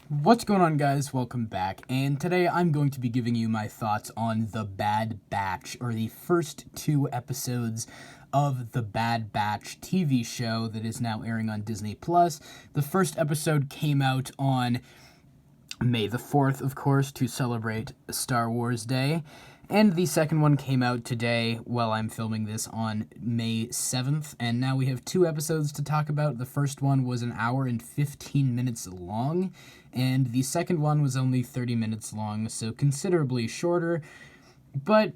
What's going on, guys? Welcome back, and today I'm going to be giving you my thoughts on The Bad Batch, or the first two episodes of The Bad Batch TV show that is now airing on Disney+. The first episode came out on May the 4th, of course, to celebrate Star Wars Day. And the second one came out today while I'm filming this on May 7th. And now we have two episodes to talk about. The first one was an hour and 15 minutes long, and the second one was only 30 minutes long, so considerably shorter. But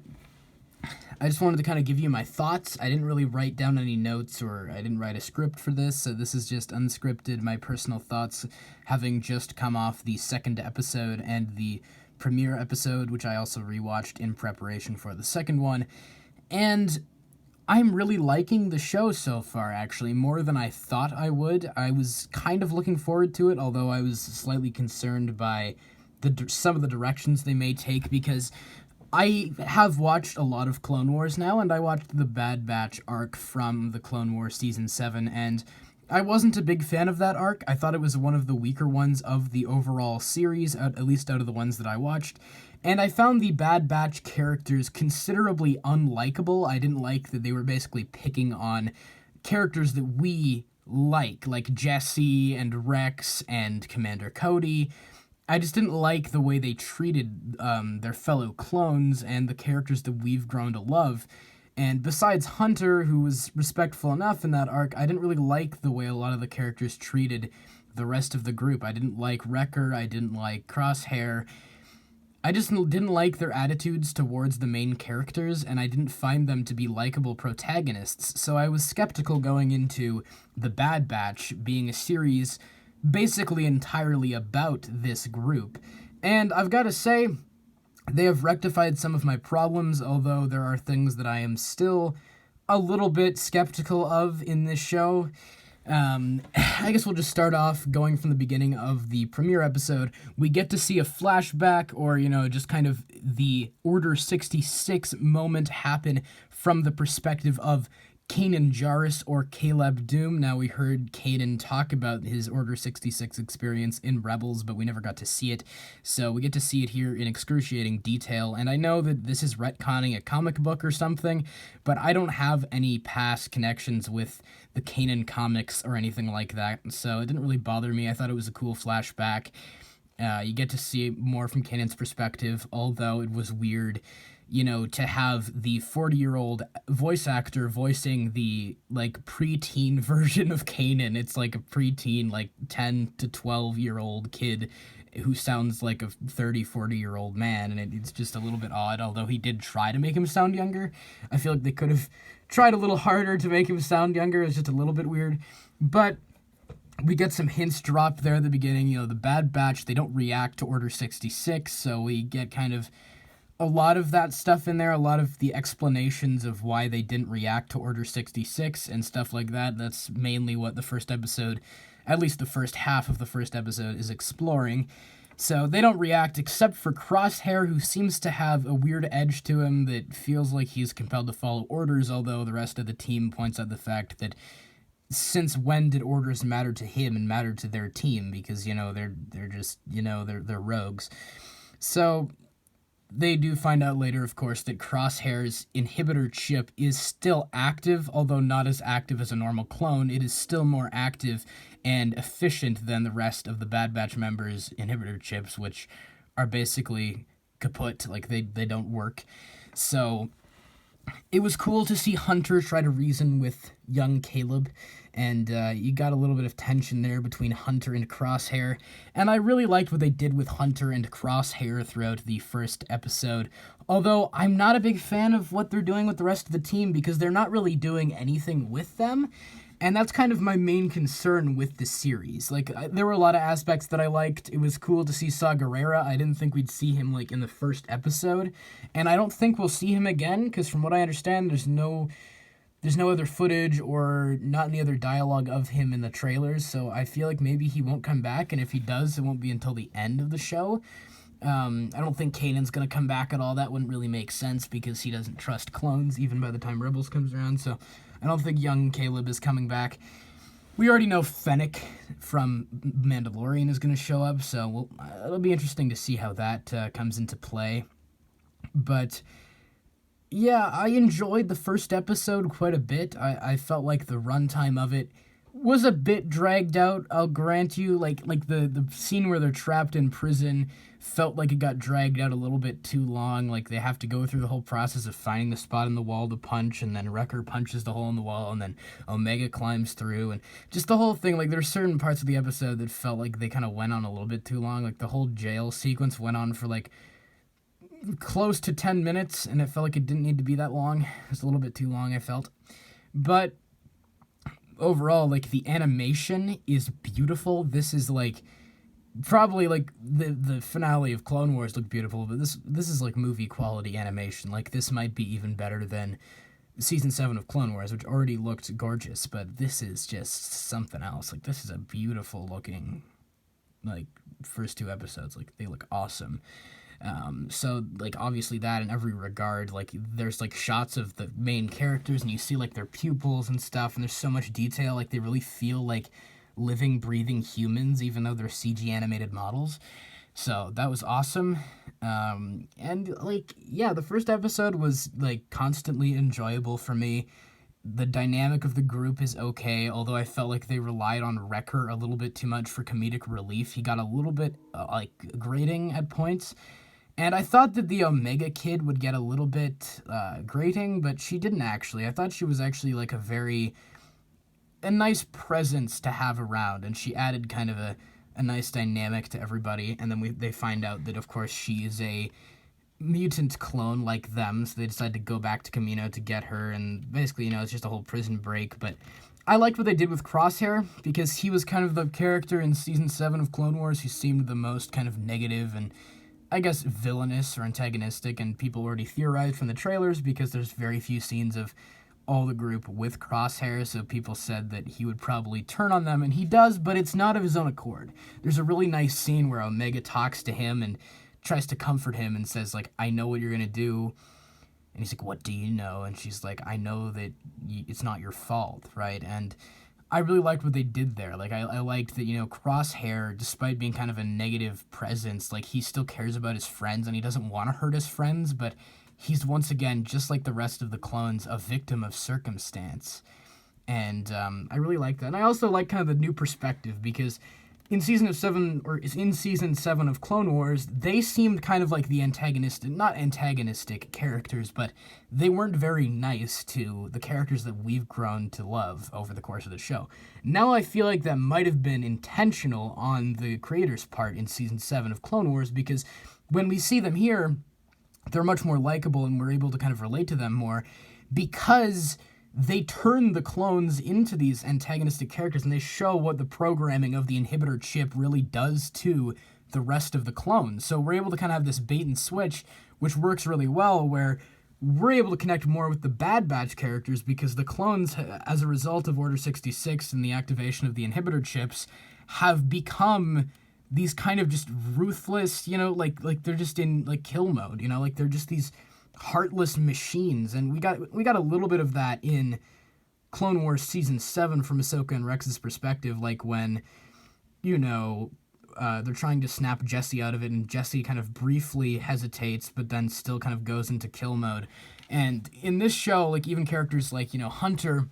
I just wanted to kind of give you my thoughts. I didn't really write down any notes, or I didn't write a script for this, so this is just unscripted, my personal thoughts, having just come off the second episode and the premiere episode, which I also rewatched in preparation for the second one. And I'm really liking the show so far, actually, more than I thought I would. I was kind of looking forward to it, although I was slightly concerned by some of the directions they may take, because I have watched a lot of Clone Wars now, and I watched the Bad Batch arc from the Clone Wars Season 7, and I wasn't a big fan of that arc. I thought it was one of the weaker ones of the overall series, at least out of the ones that I watched. And I found the Bad Batch characters considerably unlikable. I didn't like that they were basically picking on characters that we like Jesse and Rex and Commander Cody. I just didn't like the way they treated their fellow clones and the characters that we've grown to love. And besides Hunter, who was respectful enough in that arc, I didn't really like the way a lot of the characters treated the rest of the group. I didn't like Wrecker, I didn't like Crosshair. I just didn't like their attitudes towards the main characters, and I didn't find them to be likable protagonists, so I was skeptical going into The Bad Batch being a series basically entirely about this group. And I've got to say, they have rectified some of my problems, although there are things that I am still a little bit skeptical of in this show. I guess we'll just start off going from the beginning of the premiere episode. We get to see a flashback, or, just kind of the Order 66 moment happen from the perspective of Kanan Jarrus, or Caleb Doom. Now, we heard Kanan talk about his Order 66 experience in Rebels, but we never got to see it, so we get to see it here in excruciating detail. And I know that this is retconning a comic book or something, but I don't have any past connections with the Kanan comics or anything like that, so it didn't really bother me. I thought it was a cool flashback. You get to see more from Kanan's perspective, although it was weird, to have the 40-year-old voice actor voicing the, preteen version of Kanan. It's like a preteen, 10 to 12-year-old kid who sounds like a 30, 40-year-old man, and it's just a little bit odd, although he did try to make him sound younger. I feel like they could have tried a little harder to make him sound younger. It's just a little bit weird. But we get some hints dropped there at the beginning. The Bad Batch, they don't react to Order 66, so we get kind of a lot of that stuff in there, a lot of the explanations of why they didn't react to Order 66 and stuff like that. That's mainly what the first episode, at least the first half of the first episode, is exploring. So they don't react except for Crosshair, who seems to have a weird edge to him that feels like he's compelled to follow orders, although the rest of the team points out the fact that since when did orders matter to him and matter to their team? Because, they're just, they're rogues. So they do find out later, of course, that Crosshair's inhibitor chip is still active, although not as active as a normal clone. It is still more active and efficient than the rest of the Bad Batch members' inhibitor chips, which are basically kaput, they don't work. So it was cool to see Hunter try to reason with young Caleb, and you got a little bit of tension there between Hunter and Crosshair, and I really liked what they did with Hunter and Crosshair throughout the first episode, although I'm not a big fan of what they're doing with the rest of the team, because they're not really doing anything with them. And that's kind of my main concern with the series. There were a lot of aspects that I liked. It was cool to see Saw Gerrera. I didn't think we'd see him, in the first episode. And I don't think we'll see him again, because from what I understand, there's no other footage or not any other dialogue of him in the trailers. So I feel like maybe he won't come back, and if he does, it won't be until the end of the show. I don't think Kanan's going to come back at all. That wouldn't really make sense, because he doesn't trust clones, even by the time Rebels comes around. So I don't think young Caleb is coming back. We already know Fennec from Mandalorian is going to show up, so it'll be interesting to see how that comes into play. But yeah, I enjoyed the first episode quite a bit. I felt like the runtime of it was a bit dragged out, I'll grant you. Like the scene where they're trapped in prison felt like it got dragged out a little bit too long. Like they have to go through the whole process of finding the spot in the wall to punch, and then Wrecker punches the hole in the wall, and then Omega climbs through, and just the whole thing. Like there's certain parts of the episode that felt like they kind of went on a little bit too long. Like the whole jail sequence went on for like close to 10 minutes, and it felt like it didn't need to be that long. It was a little bit too long, I felt. But overall, like, the animation is beautiful. This is like probably like the finale of Clone Wars looked beautiful, but this is like movie quality animation. Like this might be even better than season 7 of Clone Wars, which already looked gorgeous, but this is just something else. Like this is a beautiful looking, like, first 2 episodes. Like they look awesome. So like obviously that in every regard, like there's like shots of the main characters and you see like their pupils and stuff, and there's so much detail. Like they really feel like living, breathing humans, even though they're CG animated models. So that was awesome. And like, yeah, the first episode was like constantly enjoyable for me. The dynamic of the group is okay, although I felt like they relied on Wrecker a little bit too much for comedic relief. He got a little bit like grating at points. And I thought that the Omega kid would get a little bit grating, but she didn't actually. I thought she was actually like a nice presence to have around, and she added kind of a nice dynamic to everybody. And then they find out that, of course, she is a mutant clone like them, so they decide to go back to Kamino to get her, and basically, it's just a whole prison break. But I liked what they did with Crosshair, because he was kind of the character in Season 7 of Clone Wars who seemed the most kind of negative and, I guess, villainous or antagonistic, and people already theorized from the trailers because there's very few scenes of all the group with Crosshair, so people said that he would probably turn on them, and he does, but it's not of his own accord. There's a really nice scene where Omega talks to him and tries to comfort him and says, like, I know what you're gonna do. And he's like, what do you know? And she's like, I know that it's not your fault, right? And I really liked what they did there. Like, I liked that, Crosshair, despite being kind of a negative presence, like, he still cares about his friends, and he doesn't want to hurt his friends, but he's, once again, just like the rest of the clones, a victim of circumstance. And I really like that. And I also like kind of the new perspective, because in Season 7 of Clone Wars, they seemed kind of like the not antagonistic characters, but they weren't very nice to the characters that we've grown to love over the course of the show. Now I feel like that might have been intentional on the creators' part in Season 7 of Clone Wars, because when we see them here, they're much more likable and we're able to kind of relate to them more, because they turn the clones into these antagonistic characters, and they show what the programming of the inhibitor chip really does to the rest of the clones. So we're able to kind of have this bait and switch, which works really well, where we're able to connect more with the Bad Batch characters, because the clones, as a result of Order 66 and the activation of the inhibitor chips, have become these kind of just ruthless, like they're just in like kill mode, like they're just these heartless machines. And we got a little bit of that in Clone Wars Season 7 from Ahsoka and Rex's perspective, like when, they're trying to snap Jesse out of it, and Jesse kind of briefly hesitates, but then still kind of goes into kill mode. And in this show, like, even characters like, Hunter,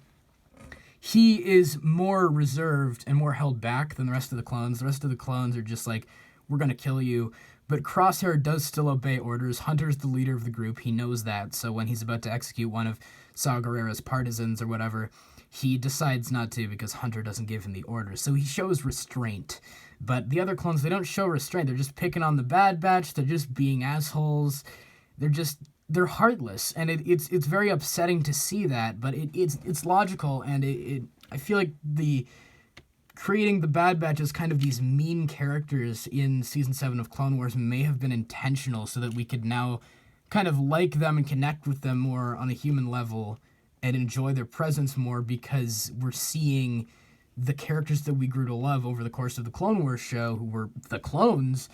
he is more reserved and more held back than the rest of the clones. The rest of the clones are just like, we're gonna kill you. But Crosshair does still obey orders. Hunter's the leader of the group. He knows that. So when he's about to execute one of Saw Gerrera's partisans or whatever, he decides not to, because Hunter doesn't give him the orders. So he shows restraint. But the other clones, they don't show restraint. They're just picking on the Bad Batch. They're just being assholes. They're heartless. And it's very upsetting to see that. But it's logical. And I feel like creating the Bad Batch as kind of these mean characters in Season 7 of Clone Wars may have been intentional, so that we could now kind of like them and connect with them more on a human level and enjoy their presence more, because we're seeing the characters that we grew to love over the course of the Clone Wars show, who were the clones.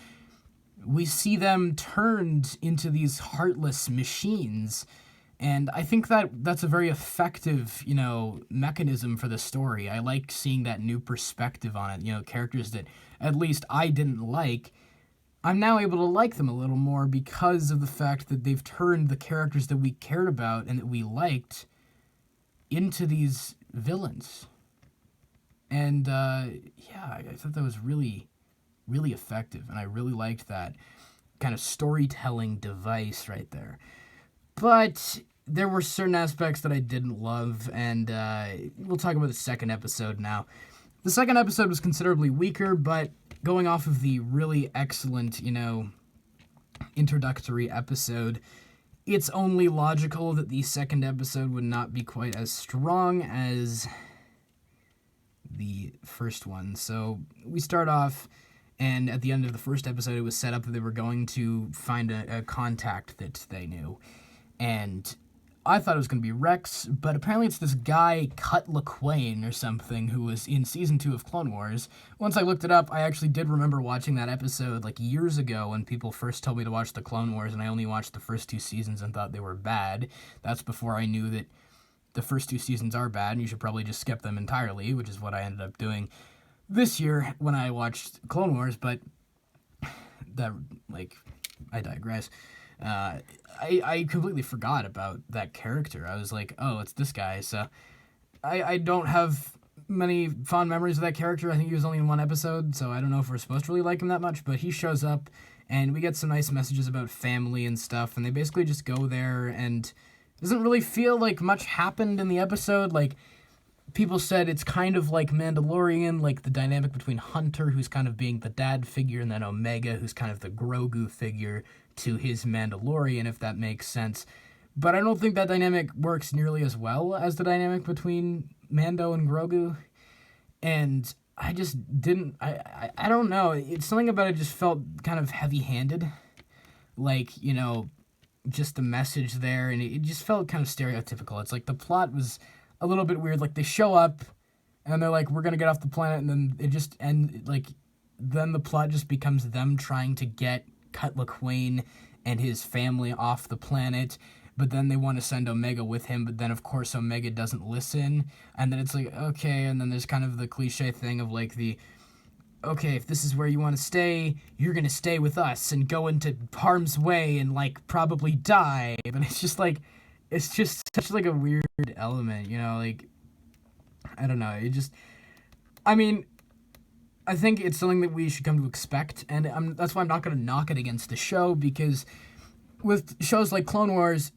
We see them turned into these heartless machines, And I think that that's a very effective, mechanism for the story. I like seeing that new perspective on it. Characters that at least I didn't like, I'm now able to like them a little more because of the fact that they've turned the characters that we cared about and that we liked into these villains. And I thought that was really, really effective, and I really liked that kind of storytelling device right there. But there were certain aspects that I didn't love, and we'll talk about the second episode now. The second episode was considerably weaker, but going off of the really excellent, introductory episode, it's only logical that the second episode would not be quite as strong as the first one. So we start off, and at the end of the first episode, it was set up that they were going to find a contact that they knew. And I thought it was going to be Rex, but apparently it's this guy, Cut LaQuain or something, who was in Season 2 of Clone Wars. Once I looked it up, I actually did remember watching that episode years ago when people first told me to watch the Clone Wars, and I only watched the first 2 seasons and thought they were bad. That's before I knew that the first 2 seasons are bad, and you should probably just skip them entirely, which is what I ended up doing this year when I watched Clone Wars, but that, I digress. I completely forgot about that character. I was like, oh, it's this guy. So I don't have many fond memories of that character. I think he was only in 1 episode, so I don't know if we're supposed to really like him that much, but he shows up, and we get some nice messages about family and stuff, and they basically just go there, and it doesn't really feel like much happened in the episode. People said it's kind of like Mandalorian, the dynamic between Hunter, who's kind of being the dad figure, and then Omega, who's kind of the Grogu figure to his Mandalorian, if that makes sense. But I don't think that dynamic works nearly as well as the dynamic between Mando and Grogu. And I just didn't... I don't know. It's something about it just felt kind of heavy-handed. Just the message there, and it just felt kind of stereotypical. It's the plot was a little bit weird. They show up, and they're like, we're gonna get off the planet, and then it just then the plot just becomes them trying to get Cut LaQuain and his family off the planet, but then they want to send Omega with him, but then of course Omega doesn't listen, and then it's okay, and then there's kind of the cliche thing of okay, if this is where you want to stay, you're gonna stay with us and go into harm's way and probably die. But it's just such a weird element, I don't know. I think it's something that we should come to expect, and that's why I'm not gonna knock it against the show, because with shows like Clone Wars,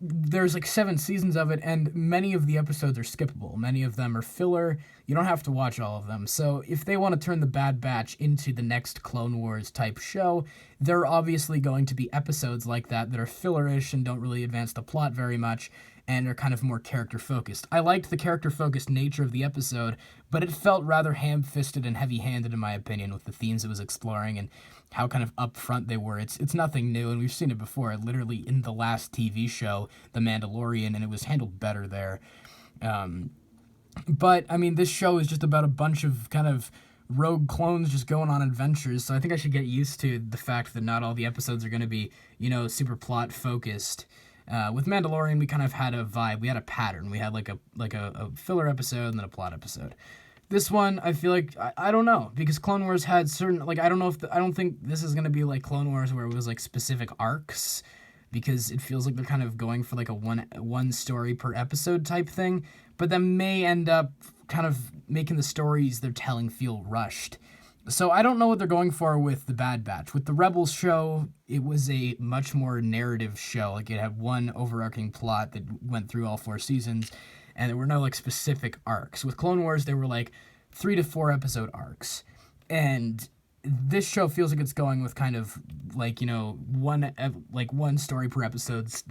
there's 7 seasons of it, and many of the episodes are skippable. Many of them are filler. You don't have to watch all of them. So if they want to turn the Bad Batch into the next Clone Wars type show, there are obviously going to be episodes like that are fillerish and don't really advance the plot very much and are kind of more character-focused. I liked the character-focused nature of the episode, but it felt rather ham-fisted and heavy-handed, in my opinion, with the themes it was exploring and how kind of upfront they were. It's nothing new, and we've seen it before, literally in the last TV show, The Mandalorian, and it was handled better there. But, this show is just about a bunch of kind of rogue clones just going on adventures, so I think I should get used to the fact that not all the episodes are going to be, super plot-focused. With Mandalorian, we kind of had a vibe. We had a pattern. We had a filler episode and then a plot episode. This one, I feel I don't know, because Clone Wars had certain, I don't know I don't think this is going to be like Clone Wars where it was specific arcs, because it feels like they're kind of going for a one story per episode type thing, but that may end up kind of making the stories they're telling feel rushed. So I don't know what they're going for with the Bad Batch. With the Rebels show, it was a much more narrative show. It had one overarching plot that went through all 4 seasons, and there were no specific arcs. With Clone Wars, there were 3 to 4 episode arcs, and this show feels like it's going with kind of one story per episode's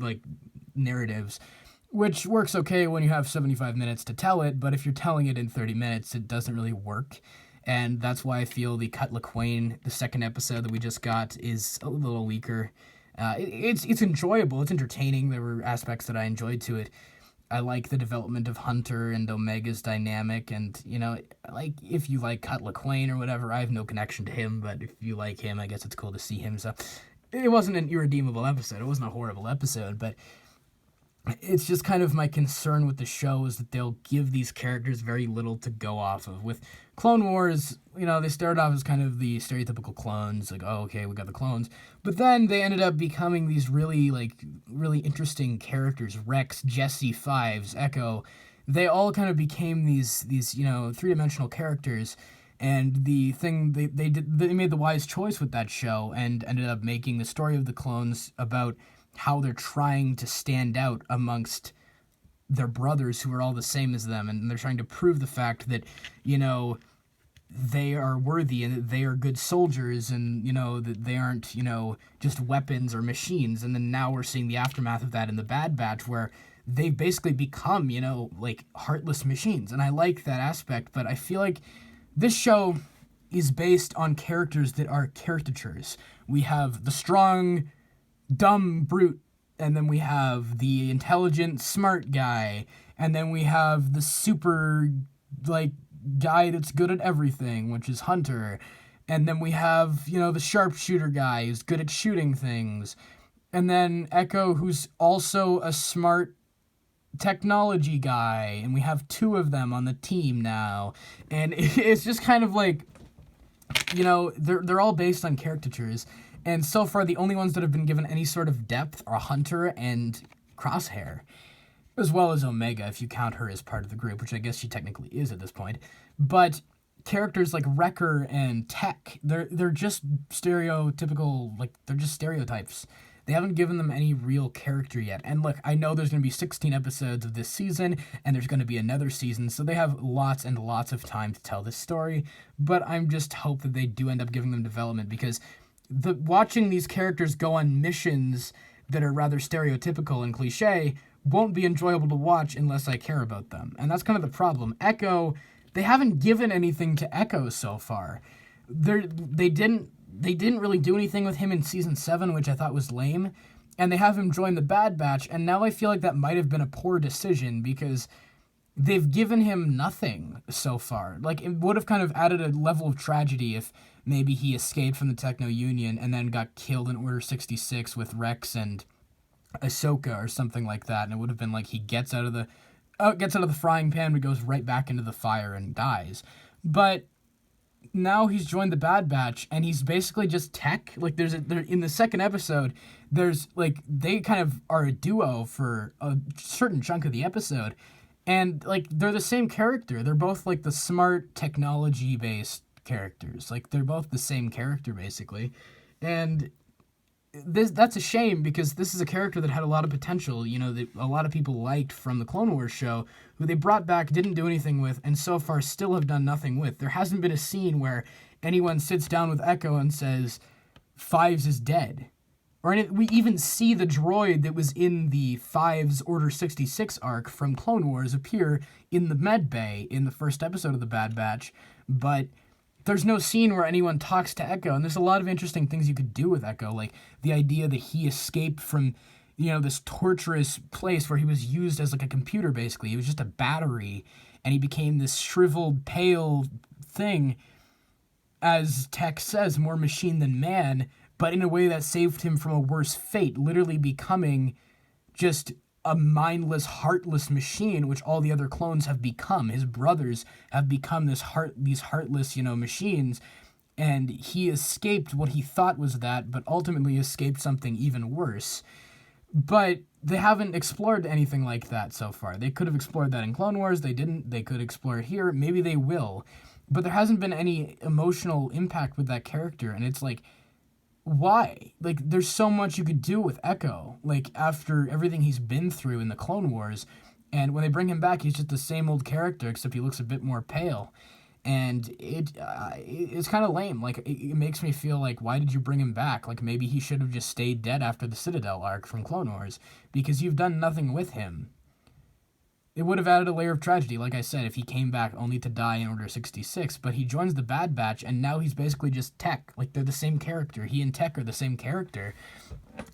narratives, which works okay when you have 75 minutes to tell it, but if you're telling it in 30 minutes, it doesn't really work. And that's why I feel the Cut LaQuain, the second episode that we just got, is a little weaker. It's enjoyable. It's entertaining. There were aspects that I enjoyed to it. I like the development of Hunter and Omega's dynamic, and, if you like Cut LaQuain or whatever, I have no connection to him, but if you like him, I guess it's cool to see him. So it wasn't an irredeemable episode. It wasn't a horrible episode, but it's just kind of my concern with the show is that they'll give these characters very little to go off of. With Clone Wars, they started off as kind of the stereotypical clones, like, oh, okay, we got the clones. But then they ended up becoming these really interesting characters. Rex, Jesse, Fives, Echo. They all kind of became these three-dimensional characters. And the thing they made the wise choice with that show and ended up making the story of the clones about how they're trying to stand out amongst their brothers who are all the same as them, and they're trying to prove the fact that, they are worthy and that they are good soldiers, and, that they aren't, just weapons or machines. And then now we're seeing the aftermath of that in the Bad Batch, where they've basically become, heartless machines. And I like that aspect, but I feel like this show is based on characters that are caricatures. We have the strong, dumb brute, and then we have the intelligent, smart guy, and then we have the super, guy that's good at everything, which is Hunter, and then we have, the sharpshooter guy who's good at shooting things, and then Echo, who's also a smart technology guy, and we have two of them on the team now, and it's just kind of like, they're all based on caricatures. And so far, the only ones that have been given any sort of depth are Hunter and Crosshair, as well as Omega, if you count her as part of the group, which I guess she technically is at this point. But characters like Wrecker and Tech, they're just stereotypical, they're just stereotypes. They haven't given them any real character yet. And look, I know there's going to be 16 episodes of this season, and there's going to be another season, so they have lots and lots of time to tell this story. But I'm just hope that they do end up giving them development, because watching these characters go on missions that are rather stereotypical and cliche won't be enjoyable to watch unless I care about them. And that's kind of the problem. Echo, they haven't given anything to Echo so far. They didn't really do anything with him in season 7, which I thought was lame. And they have him join the Bad Batch, and now I feel like that might have been a poor decision, because they've given him nothing so far. It would have kind of added a level of tragedy if maybe he escaped from the Techno Union and then got killed in Order 66 with Rex and Ahsoka or something like that, and it would have been like he gets out of the frying pan but goes right back into the fire and dies. But now he's joined the Bad Batch, and he's basically just Tech. In the second episode, they kind of are a duo for a certain chunk of the episode, and they're the same character. They're both the smart technology based characters. They're both the same character basically, and that's a shame, because this is a character that had a lot of potential, that a lot of people liked from the Clone Wars show, who they brought back, didn't do anything with, and so far still have done nothing with. There hasn't been a scene where anyone sits down with Echo and says, Fives is dead. We even see the droid that was in the Fives Order 66 arc from Clone Wars appear in the med bay in the first episode of the Bad Batch, but there's no scene where anyone talks to Echo, and there's a lot of interesting things you could do with Echo, like the idea that he escaped from, this torturous place where he was used as a computer, basically. He was just a battery, and he became this shriveled, pale thing, as Tech says, more machine than man, but in a way that saved him from a worse fate, literally becoming just a mindless, heartless machine, which all the other clones have become. His brothers have become these heartless, machines, and he escaped what he thought was that, but ultimately escaped something even worse. But they haven't explored anything like that so far. They could have explored that in Clone Wars. They didn't. They could explore it here. Maybe they will. But there hasn't been any emotional impact with that character, and it's why? There's so much you could do with Echo, after everything he's been through in the Clone Wars, and when they bring him back, he's just the same old character, except he looks a bit more pale, and it's kind of lame. It makes me feel why did you bring him back? Maybe he should have just stayed dead after the Citadel arc from Clone Wars, because you've done nothing with him. It would have added a layer of tragedy, like I said, if he came back only to die in Order 66, but he joins the Bad Batch, and now he's basically just Tech. They're the same character. He and Tech are the same character.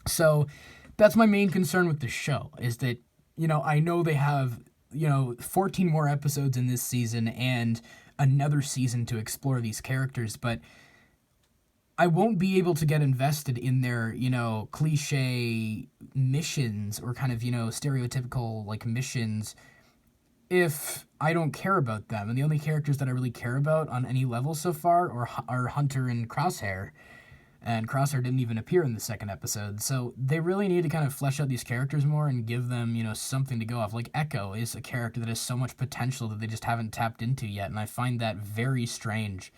So that's my main concern with the show, is that, I know they have, 14 more episodes in this season and another season to explore these characters, but I won't be able to get invested in their, cliche missions or kind of, stereotypical like missions if I don't care about them. And the only characters that I really care about on any level so far are Hunter and Crosshair. And Crosshair didn't even appear in the second episode. So they really need to kind of flesh out these characters more and give them, something to go off. Like Echo is a character that has so much potential that they just haven't tapped into yet. And I find that very strange.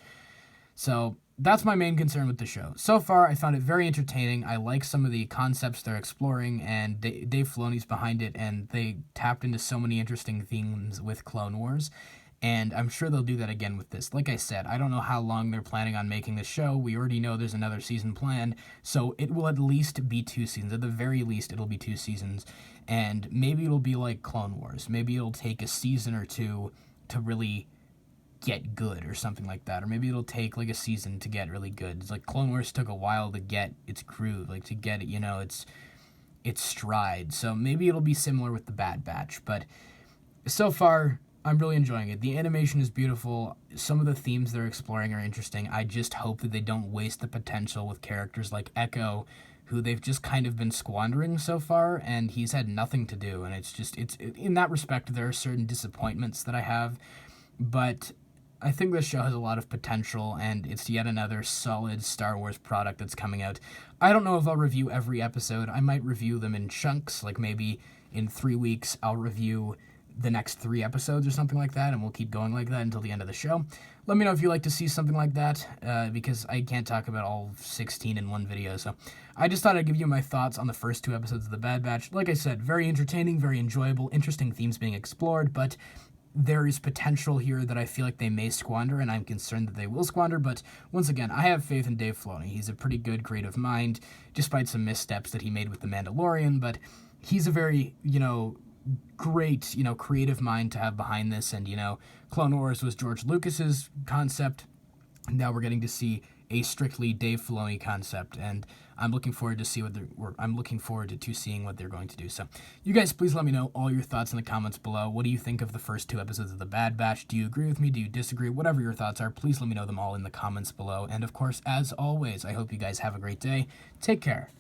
So that's my main concern with the show. So far, I found it very entertaining. I like some of the concepts they're exploring, and Dave Filoni's behind it, and they tapped into so many interesting themes with Clone Wars. And I'm sure they'll do that again with this. Like I said, I don't know how long they're planning on making this show. We already know there's another season planned, so it will at least be 2 seasons. At the very least, it'll be 2 seasons. And maybe it'll be like Clone Wars. Maybe it'll take a season or 2 to really get good or something like that. Or maybe it'll take like a season to get really good. It's like Clone Wars took a while to get its groove, like to get it, its stride. So maybe it'll be similar with the Bad Batch. But so far, I'm really enjoying it. The animation is beautiful. Some of the themes they're exploring are interesting. I just hope that they don't waste the potential with characters like Echo, who they've just kind of been squandering so far, and he's had nothing to do. And it's in that respect, there are certain disappointments that I have, but I think this show has a lot of potential, and it's yet another solid Star Wars product that's coming out. I don't know if I'll review every episode. I might review them in chunks, like maybe in 3 weeks I'll review the next 3 episodes or something like that, and we'll keep going like that until the end of the show. Let me know if you like to see something like that, because I can't talk about all 16 in one video, so I just thought I'd give you my thoughts on the first 2 episodes of The Bad Batch. Like I said, very entertaining, very enjoyable, interesting themes being explored, but there is potential here that I feel like they may squander, and I'm concerned that they will squander. But once again, I have faith in Dave Filoni. He's a pretty good creative mind, despite some missteps that he made with The Mandalorian, but he's a very, great, creative mind to have behind this. And, Clone Wars was George Lucas's concept. Now we're getting to see a strictly Dave Filoni concept, and I'm looking forward to seeing what they're going to do. So, you guys, please let me know all your thoughts in the comments below. What do you think of the first 2 episodes of The Bad Batch? Do you agree with me? Do you disagree? Whatever your thoughts are, please let me know them all in the comments below. And of course, as always, I hope you guys have a great day. Take care.